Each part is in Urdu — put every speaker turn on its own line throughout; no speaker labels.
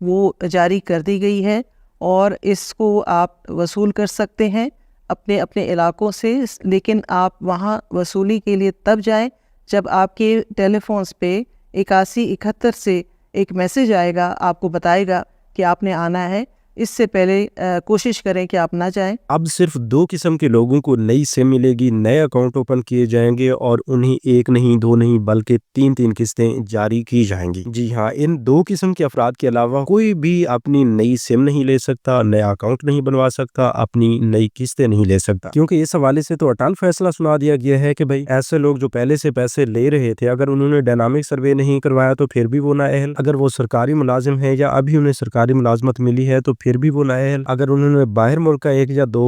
وہ جاری کر دی گئی ہے، اور اس کو آپ وصول کر سکتے ہیں اپنے اپنے علاقوں سے، لیکن آپ وہاں وصولی کے لیے تب جائیں جب آپ کے ٹیلی فونس پہ 8171 سے ایک میسیج آئے گا، آپ کو بتائے گا کہ آپ نے آنا ہے۔ اس سے پہلے کوشش کریں کہ آپ نہ جائیں۔
اب صرف 2 قسم کے لوگوں کو نئی سم ملے گی، نئے اکاؤنٹ اوپن کیے جائیں گے اور انہیں 1 نہیں 2 نہیں بلکہ 3 قسطیں جاری کی جائیں گی۔ جی ہاں، ان 2 قسم کے افراد کے علاوہ کوئی بھی اپنی نئی سم نہیں لے سکتا، نیا اکاؤنٹ نہیں بنوا سکتا، اپنی نئی قسطیں نہیں لے سکتا، کیونکہ اس حوالے سے تو اٹل فیصلہ سنا دیا گیا ہے کہ بھائی ایسے لوگ جو پہلے سے پیسے لے رہے تھے، اگر انہوں نے ڈائنامک سروے نہیں کروایا تو پھر بھی وہ نااہل، اگر وہ سرکاری ملازم ہے یا ابھی انہیں سرکاری ملازمت ملی ہے تو پھر بھی وہ نااہل، اگر انہوں نے باہر ملک کا 1 یا 2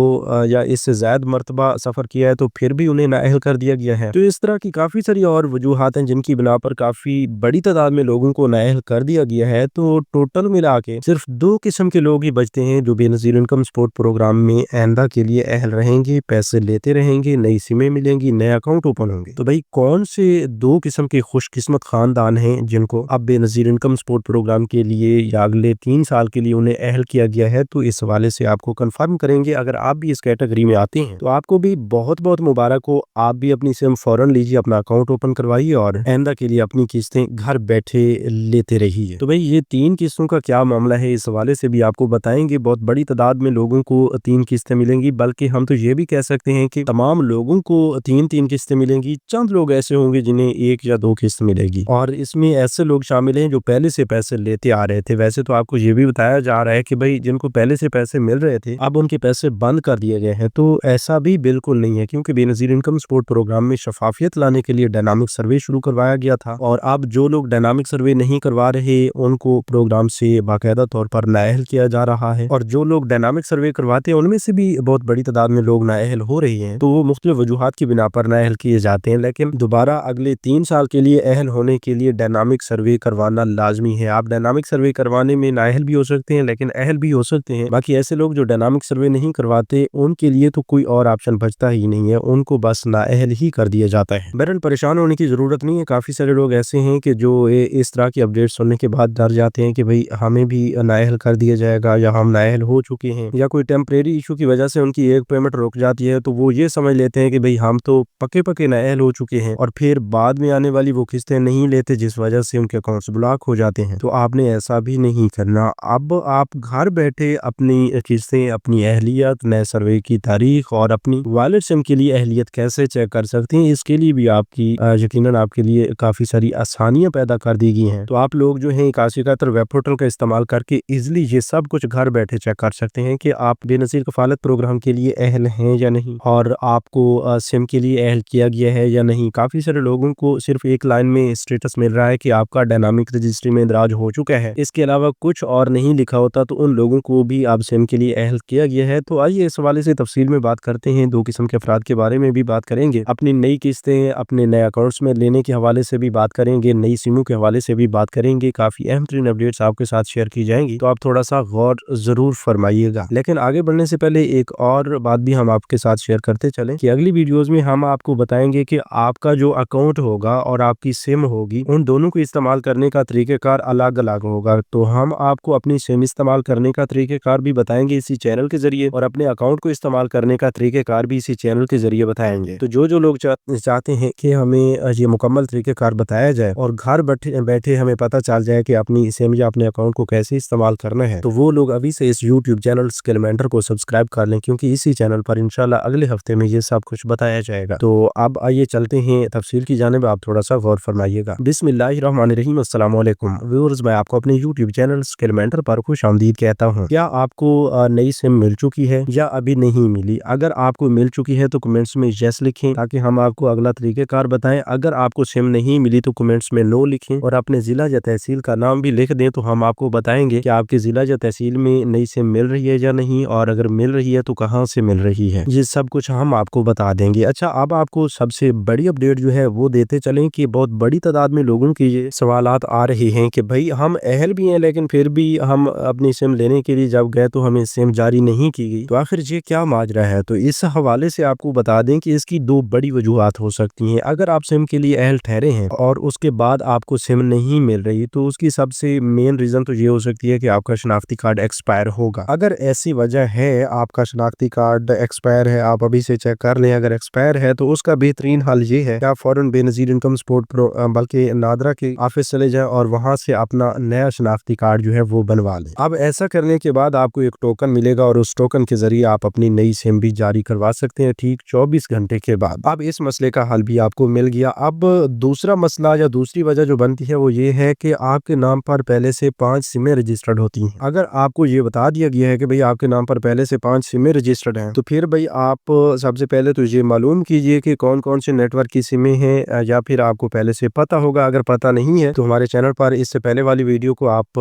یا اس سے زائد مرتبہ سفر کیا ہے تو پھر بھی انہیں نااہل کر دیا گیا ہے۔ تو اس طرح کی کافی ساری اور وجوہات ہیں جن کی بنا پر کافی بڑی تعداد میں لوگوں کو نااہل کر دیا گیا ہے۔ تو ٹوٹل ملا کے صرف 2 قسم کے لوگ ہی بچتے ہیں جو بے نظیر انکم سپورٹ پروگرام میں آئندہ کے لیے اہل رہیں گے، پیسے لیتے رہیں گے، نئی سمیں ملیں گی، نئے اکاؤنٹ اوپن ہوں گے۔ تو بھائی کون سے 2 قسم کے خوش قسمت خاندان ہیں جن کو اب بے نظیر انکم سپورٹ پروگرام کے لیے یا اگلے 3 سال کے لیے انہیں اہل کیا گیا ہے؟ تو اس حوالے سے آپ کو کنفرم کریں گے۔ اگر آپ بھی اس کیٹیگری میں آتے ہیں تو آپ کو بھی بہت بہت مبارک ہو، آپ بھی اپنی سم فوراً لیجیے، اپنا اکاؤنٹ اوپن کروائیے اور آئندہ کے لیے اپنی قسطیں گھر بیٹھے لیتے رہیے۔ تو بھائی یہ 3 قسطوں کا کیا معاملہ ہے، اس حوالے سے بھی آپ کو بتائیں گے۔ بہت بڑی تعداد میں لوگوں کو 3 قسطیں ملیں گی، بلکہ ہم تو یہ بھی کہہ سکتے ہیں کہ تمام لوگوں کو 3 قسطیں ملیں گی۔ چند لوگ ایسے ہوں گے جنہیں 1 یا 2 قسط ملے گی، اور اس میں ایسے لوگ شامل ہیں جو پہلے سے پیسے لیتے آ رہے تھے۔ ویسے تو آپ کو یہ بھی بتایا جا رہا ہے کہ بھائی جن کو پہلے سے پیسے مل رہے تھے اب ان کے پیسے بند کر دیے گئے ہیں، تو ایسا بھی بالکل نہیں ہے، کیونکہ بے نظیر انکم سپورٹ پروگرام میں شفافیت لانے کے لیے ڈائنامک سروے شروع کروایا گیا تھا، اور اب جو لوگ ڈائنامک سروے نہیں کروا رہے ان کو پروگرام سے باقاعدہ طور پر نااہل کیا جا رہا ہے، اور جو لوگ ڈائنامک سروے کرواتے ہیں ان میں سے بھی بہت بڑی تعداد میں لوگ نااہل ہو رہے ہیں، تو وہ مختلف وجوہات کی بنا پر نااہل کیے جاتے ہیں۔ لیکن دوبارہ اگلے 3 سال کے لیے اہل ہونے کے لیے ڈائنامک سروے کروانا لازمی ہے۔ آپ ڈائنامک سروے کروانے میں نااہل بھی ہو سکتے ہیں لیکن اہل بھی ہو سکتے ہیں۔ باقی ایسے لوگ جو ڈائنامک سروے نہیں کرواتے ان کے لیے تو کوئی اور آپشن بچتا ہی نہیں ہے، ان کو بس نااہل ہی کر دیا جاتا ہے۔ بہرحال پریشان ہونے کی ضرورت نہیں ہے، کافی سارے لوگ ایسے ہیں کہ جو اس طرح کی اپڈیٹ سننے کے بعد ڈر جاتے ہیں کہ بھئی ہمیں بھی نااہل کر دیا جائے گا یا ہم نااہل ہو چکے ہیں، یا کوئی ٹیمپریری ایشو کی وجہ سے ان کی ایک پیمنٹ رک جاتی ہے تو وہ یہ سمجھ لیتے ہیں کہ بھئی ہم تو پکے نااہل ہو چکے ہیں، اور پھر بعد میں آنے والی وہ قسطیں نہیں لیتے جس وجہ سے ان کے اکاؤنٹس بلاک ہو جاتے ہیں۔ تو آپ نے ایسا بھی نہیں کرنا، اب آپ گھر بیٹھے اپنی قسطیں، اپنی اہلیت، نئے سروے کی تاریخ اور اپنی والد سم کے لیے اہلیت کیسے چیک کر سکتے ہیں، اس کے لیے بھی آپ کی یقیناً آپ کے لیے کافی ساری آسانیاں پیدا کر دی گئی ہیں۔ تو آپ لوگ جو ہیں 8171 ویب پورٹل کا استعمال کر کے ایزیلی یہ سب کچھ گھر بیٹھے چیک کر سکتے ہیں کہ آپ بے نظیر کفالت پروگرام کے لیے اہل ہیں یا نہیں، اور آپ کو سم کے لیے اہل کیا گیا ہے یا نہیں۔ کافی سارے لوگوں کو صرف ایک لائن میں اسٹیٹس مل رہا ہے کہ آپ کا ڈائنامک رجسٹری میں اندراج ہو چکا ہے، اس کے علاوہ کچھ اور نہیں لکھا ہوتا، تو ان لوگوں کو بھی آپ سم کے لیے اہل کیا گیا ہے۔ تو آئیے اس حوالے سے تفصیل میں بات کرتے ہیں، 2 قسم کے افراد کے بارے میں بھی بات کریں گے، اپنی نئی قسطیں اپنے نئے اکاؤنٹس میں لینے کے حوالے سے بھی بات کریں گے، نئی سموں کے حوالے سے بھی بات کریں گے، کافی اہم ترین اپڈیٹس آپ کے ساتھ شیئر کی جائیں گی، تو آپ تھوڑا سا غور ضرور فرمائیے گا۔ لیکن آگے بڑھنے سے پہلے ایک اور بات بھی ہم آپ کے ساتھ شیئر کرتے چلیں کہ اگلی ویڈیوز میں ہم آپ کو بتائیں گے کہ آپ کا جو اکاؤنٹ ہوگا اور آپ کی سم ہوگی ان دونوں کو استعمال کرنے کا طریقہ کار الگ الگ ہوگا، تو ہم آپ کو اپنی سم استعمال کرنے کا طریقہ کار بھی بتائیں گے اسی چینل کے ذریعے، اور اپنے اکاؤنٹ کو استعمال کرنے کا طریقہ کار بھی اسی چینل کے ذریعے بتائیں گے۔ تو جو لوگ چاہتے ہیں کہ ہمیں یہ مکمل طریقہ کار بتایا جائے اور گھر بیٹھے ہمیں پتہ چل جائے کہ اپنی سم یا اپنے اکاؤنٹ کو کیسے استعمال کرنا ہے، تو وہ لوگ ابھی سے اس یوٹیوب چینل اسکل مینٹر کو سبسکرائب کر لیں، کیونکہ اسی چینل پر انشاءاللہ اگلے ہفتے میں یہ سب کچھ بتایا جائے گا۔ تو اب آئیے چلتے ہیں تفصیل کی جانب، آپ تھوڑا سا غور فرمائیے گا۔ بسم اللہ الرحمن الرحیم۔ السلام علیکم ویورز، میں آپ کو اپنے یوٹیوب چینل اسکل مینٹر پر خوش آمدید کہتا ہوں۔ کیا آپ کو نئی سم مل چکی ہے یا ابھی نہیں ملی؟ اگر آپ کو مل چکی ہے تو کمنٹس میں یس لکھیں تاکہ ہم آپ کو اگلا طریقہ کار بتائیں۔ اگر آپ کو سم نہیں ملی تو کمنٹس میں نو لکھیں، اور اپنے ضلع یا تحصیل کا نام بھی لکھ دیں، تو ہم آپ کو بتائیں گے کہ آپ کے ضلع یا تحصیل میں نئی سم مل رہی ہے یا نہیں، اور اگر مل رہی ہے تو کہاں سے مل رہی ہے، یہ سب کچھ ہم آپ کو بتا دیں گے۔ اچھا، اب آپ کو سب سے بڑی اپڈیٹ جو ہے وہ دیتے چلیں کہ بہت بڑی تعداد میں لوگوں کے یہ سوالات آ رہے ہیں کہ بھائی ہم اہل بھی ہیں لیکن پھر بھی ہم اپنی سم لینے کے لیے جب گئے تو ہمیں سم جاری نہیں کی گئی۔ تو آخر یہ کیا ماجرا ہے؟ تو اس حوالے سے آپ کو بتا دیں کہ اس کی دو بڑی وجوہات ہو سکتی ہیں۔ اگر آپ سم کے لیے اہل ٹھہرے ہیں اور اس کے بعد آپ کو سم نہیں مل رہی تو اس کی سب سے مین ریزن تو یہ ہو سکتی ہے کہ آپ کا شناختی کارڈ ایکسپائر ہوگا۔ اگر ایسی وجہ ہے آپ کا شناختی کارڈ ایکسپائر ہے، آپ ابھی سے چیک کر لیں۔ اگر ایکسپائر ہے تو اس کا بہترین حل یہ ہے کہ آپ فوراً بے نظیر انکم سپورٹ بلکہ نادرا کے آفس چلے جائیں اور وہاں سے اپنا نیا شناختی کارڈ جو ہے وہ بنوا لیں۔ اب ایسا کرنے کے بعد آپ کو ایک ٹوکن ملے گا اور اس ٹوکن کے ذریعے آپ اپنی نئی سم بھی جاری کروا سکتے ہیں ٹھیک 24 گھنٹے کے بعد۔ اب اس مسئلے کا حل بھی آپ کو مل گیا۔ اب دوسرا مسئلہ یا دوسری وجہ جو بنتی ہے وہ یہ ہے کہ آپ کے نام پر پہلے سے 5 سمیں رجسٹرڈ ہوتی ہیں۔ اگر آپ کو یہ بتا دیا گیا ہے کہ بھئی آپ کے نام پر پہلے سے 5 سمیں رجسٹرڈ ہیں تو پھر بھئی آپ سب سے پہلے تو یہ معلوم کیجئے کہ کون کون سے نیٹ ورک کی سمیں ہیں، یا پھر آپ کو پہلے سے پتہ ہوگا۔ اگر پتہ نہیں ہے تو ہمارے چینل پر اس سے پہلے والی ویڈیو کو آپ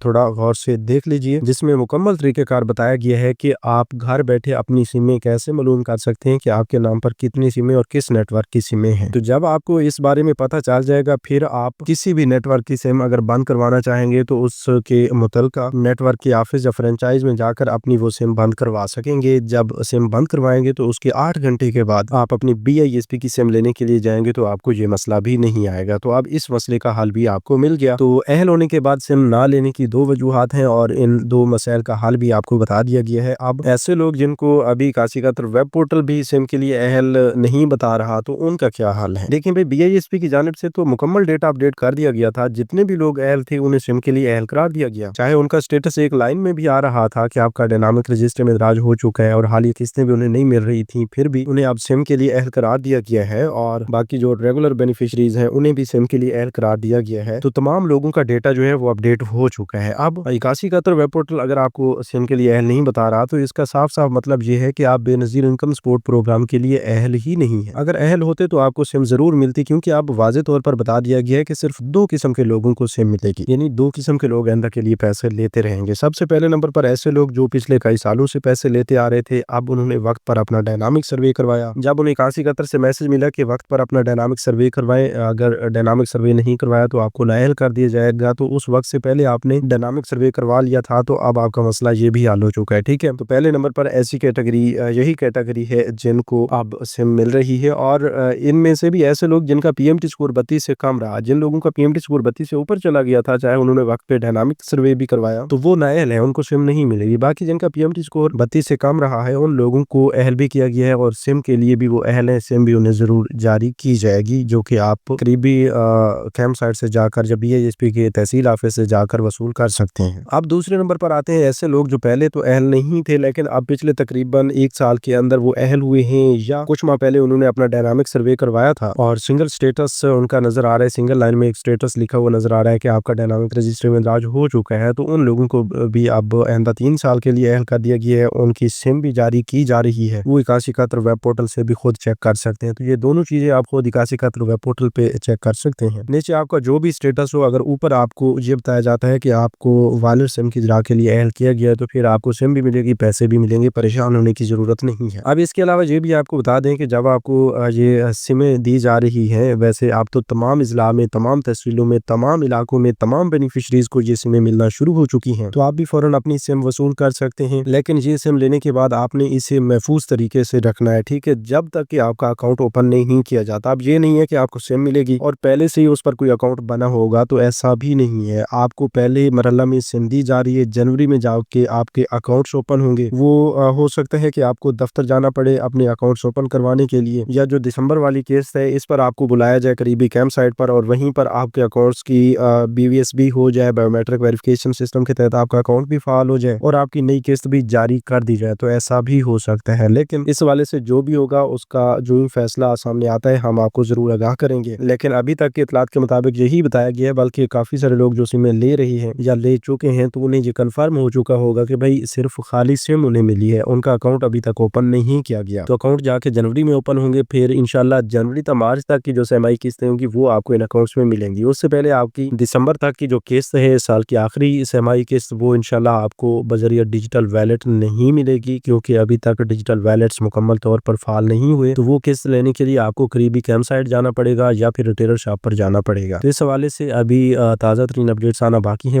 تھوڑا غور سے دیکھ لیجئے، جس میں مکمل طریقہ کار بتایا گیا ہے کہ آپ گھر بیٹھے اپنی سمیں کیسے معلوم کر سکتے ہیں کہ آپ کے نام پر کتنی سمیں اور کس نیٹ ورک کی سمیں ہیں۔ تو جب آپ کو اس بارے میں پتہ چل جائے گا پھر آپ کسی بھی نیٹ ورک کی سم اگر بند کروانا چاہیں گے تو اس کے متعلقہ نیٹ ورک کے آفس یا فرنچائز میں جا کر اپنی وہ سم بند کروا سکیں گے۔ جب سم بند کروائیں گے تو اس کے 8 گھنٹے کے بعد آپ اپنی BISP کی سم لینے کے لیے جائیں گے تو آپ کو یہ مسئلہ بھی نہیں آئے گا۔ تو اب اس مسئلے کا حل بھی آپ کو مل گیا۔ تو اہل ہونے کے بعد سم نہ لینے کی دو وجوہات ہیں اور ان دو مسائل کا حل بھی آپ کو بتا دیا گیا ہے۔ اب ایسے لوگ جن کو ابھی 8171 ویب پورٹل بھی سم کے لیے اہل نہیں بتا رہا تو ان کا کیا حل ہے؟ دیکھیں بھئی BISP کی جانب سے تو مکمل ڈیٹا اپڈیٹ کر دیا گیا تھا، جتنے بھی لوگ اہل تھے انہیں سم کے لیے اہل قرار دیا گیا، چاہے ان کا سٹیٹس ایک لائن میں بھی آ رہا تھا کہ آپ کا ڈائنامک رجسٹر میں اندراج ہو چکا ہے اور حالیہ قسطیں بھی انہیں نہیں مل رہی تھیں، پھر بھی انہیں اب سم کے لیے اہل قرار دیا گیا ہے، اور باقی جو ریگولر بینیفیشریز ہیں انہیں بھی سم کے لیے اہل قرار دیا گیا ہے۔ تو تمام لوگوں کا ڈیٹا جو ہے وہ اپڈیٹ ہو چکا ہے۔ اب 8171 ویب پورٹل اگر آپ کو سم کے لیے اہل نہیں بتا رہا تو اس کا صاف صاف مطلب یہ ہے کہ آپ بے نظیر انکم سپورٹ پروگرام کے لیے اہل ہی نہیں ہیں۔ اگر اہل ہوتے تو آپ کو سم ضرور ملتی، کیونکہ اب واضح طور پر بتا دیا گیا ہے کہ صرف 2 قسم کے لوگوں کو سم ملے گی، یعنی 2 قسم کے لوگ آئندہ کے لیے پیسے لیتے رہیں گے۔ سب سے پہلے نمبر پر ایسے لوگ جو پچھلے کئی سالوں سے پیسے لیتے آ رہے تھے، اب انہوں نے وقت پر اپنا ڈائنامک سروے کروایا۔ جب انہیں 8171 سے میسج ملا کہ وقت پر اپنا ڈائنامک سروے کروائیں، اگر ڈائنامک سروے نہیں کروایا تو آپ کو نااہل کر دیا جائے گا، تو اس وقت سے پہلے آپ نے ڈائنامک سروے کروا لیا تھا تو اب آپ کا مسئلہ یہ بھی حل ہو چکا ہے، ٹھیک ہے۔ تو پہلے نمبر پر ایسی کیٹیگری، یہی کیٹیگری ہے جن کو اب سم مل رہی ہے، اور ان میں سے بھی ایسے لوگ جن کا PMT سکور 32 سے کم رہا۔ جن لوگوں کا PMT سکور 32 سے اوپر چلا گیا تھا، چاہے انہوں نے وقت پہ ڈائنامک سروے بھی کروایا، تو وہ نااہل ہیں، ان کو سم نہیں ملے گی۔ باقی جن کا PMT سکور 32 سے کم رہا ہے ان لوگوں کو اہل بھی کیا گیا ہے، اور سم کے لیے بھی وہ اہل ہیں، سم بھی انہیں ضرور جاری کی جائے گی، جو کہ آپ قریبی کیمپ سائٹ سے جا کر یا BISP کے تحصیل آفس سے جا کر وصول کر سکتے ہیں۔ اب دوسرے نمبر پر آتے ہیں ایسے لوگ جو پہلے تو اہل نہیں تھے لیکن اب پچھلے تقریباً 1 سال کے اندر وہ اہل ہوئے ہیں، یا کچھ ماہ پہلے انہوں نے اپنا ڈائنامک سروے کروایا تھا اور سنگل سٹیٹس ان کا نظر آ رہا ہے، سنگل لائن میں ایک سٹیٹس لکھا ہوا نظر آ رہا ہے کہ آپ کا ڈائنامک رجسٹر میں اندراج ہو چکا ہے، تو ان لوگوں کو بھی اب آئندہ 3 سال کے لیے اہل کر دیا گیا ہے، ان کی سم بھی جاری کی جا رہی ہے، وہ 8171 ویب پورٹل سے بھی خود چیک کر سکتے ہیں۔ تو یہ دونوں چیزیں آپ خود 8171 ویب پورٹل پہ چیک کر سکتے ہیں۔ نیچے آپ کا جو بھی سٹیٹس ہو، اگر اوپر آپ کو یہ بتایا جاتا ہے کہ آپ کو وائلر سم کی اجرا کے لیے اہل کیا گیا ہے تو پھر آپ کو سم بھی ملے گی، پیسے بھی ملیں گے، پریشان ہونے کی ضرورت نہیں ہے۔ اب اس کے علاوہ یہ بھی آپ کو بتا دیں کہ جب آپ کو یہ سمیں دی جا رہی ہیں، ویسے آپ تو تمام اضلاع میں، تمام تحصیلوں میں، تمام علاقوں میں تمام بینیفیشریز کو یہ سمیں ملنا شروع ہو چکی ہیں، تو آپ بھی فوراً اپنی سم وصول کر سکتے ہیں، لیکن یہ سم لینے کے بعد آپ نے اسے محفوظ طریقے سے رکھنا ہے، ٹھیک ہے، جب تک کہ آپ کا اکاؤنٹ اوپن نہیں کیا جاتا۔ اب یہ نہیں ہے کہ آپ کو سم ملے گی اور پہلے سے ہی اس پر کوئی اکاؤنٹ بنا ہوگا، تو ایسا بھی نہیں ہے۔ آپ کو پہلے مرحلہ میں سم دی جا رہی ہے، جنوری میں جا کے آپ کے اکاؤنٹس اوپن ہوں گے، وہ ہو سکتا ہے کہ آپ کو دفتر جانا پڑے اپنے اکاؤنٹس اوپن کروانے کے لیے، یا جو دسمبر والی قسط ہے اس پر آپ کو بلایا جائے قریبی کیمپ سائٹ پر، اور وہیں پر آپ کے اکاؤنٹس کی BVSB ہو جائے، بایو میٹرک ویریفیکیشن سسٹم کے تحت آپ کا اکاؤنٹ بھی فعال ہو جائے اور آپ کی نئی قسط بھی جاری کر دی جائے، تو ایسا بھی ہو سکتا ہے۔ لیکن اس حوالے سے جو بھی ہوگا اس کا جو بھی فیصلہ سامنے آتا ہے ہم آپ کو ضرور آگاہ کریں گے، لیکن ابھی تک کے اطلاعات کے مطابق یہی بتایا گیا ہے، بلکہ کافی سارے لوگ جو سمیں لے رہی ہیں یا لے چکے ہیں تو انہیں یہ کنفرم ہو چکا ہوگا کہ بھائی صرف خالی سم انہیں ملی ہے، ان کا اکاؤنٹ ابھی تک اوپن نہیں کیا گیا، تو اکاؤنٹ جا کے جنوری میں اوپن ہوں گے، پھر انشاءاللہ جنوری تا مارچ تک کی جو سمائی قسطیں ہوں گی وہ آپ کو ان اکاؤنٹس میں ملیں گی۔ اس سے پہلے آپ کی دسمبر تک کی جو قسط ہے، سال کی آخری سمائی قسط، وہ انشاءاللہ آپ کو بذریعہ ڈیجیٹل ویلٹ نہیں ملے گی، کیونکہ ابھی تک ڈیجیٹل ویلٹس مکمل طور پر فعال نہیں ہوئے، تو وہ قسط لینے کے لیے آپ کو قریبی کیمپ سائٹ جانا پڑے گا یا پھر ریٹیلر شاپ پر جانا پڑے گا۔ تو اس حوالے سے ابھی تازہ ترین اپڈیٹس آنا باقی ہیں،